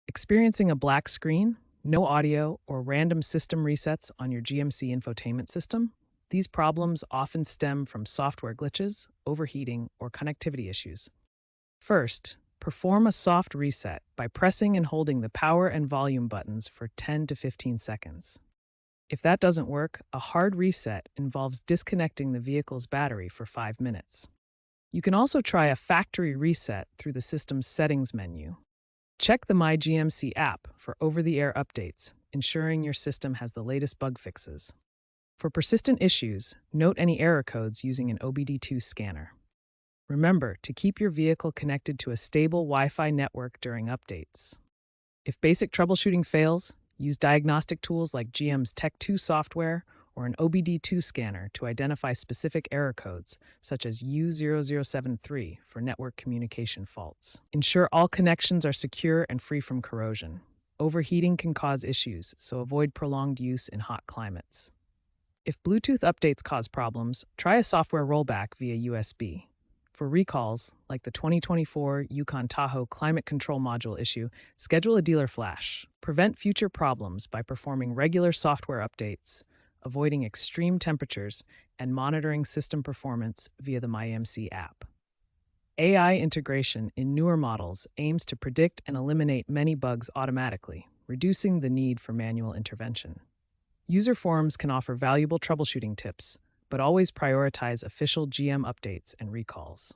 Experiencing a black screen, no audio, or random system resets on your GMC infotainment system? These problems often stem from software glitches, overheating, or connectivity issues. First, perform a soft reset by pressing and holding the power and volume buttons for 10 to 15 seconds. If that doesn't work, a hard reset involves disconnecting the vehicle's battery for 5 minutes. You can also try a factory reset through the system's settings menu. Check the My GMC app for over-the-air updates, ensuring your system has the latest bug fixes. For persistent issues, note any error codes using an OBD2 scanner. Remember to keep your vehicle connected to a stable Wi-Fi network during updates. If basic troubleshooting fails, use diagnostic tools like GM's Tech2 software or an OBD2 scanner to identify specific error codes, such as U0073 for network communication faults. Ensure all connections are secure and free from corrosion. Overheating can cause issues, so avoid prolonged use in hot climates. If Bluetooth updates cause problems, try a software rollback via USB. For recalls, like the 2024 Yukon Tahoe climate control module issue, schedule a dealer flash. Prevent future problems by performing regular software updates, avoiding extreme temperatures, and monitoring system performance via the MyMC app. AI integration in newer models aims to predict and eliminate many bugs automatically, reducing the need for manual intervention. User forums can offer valuable troubleshooting tips, but always prioritize official GM updates and recalls.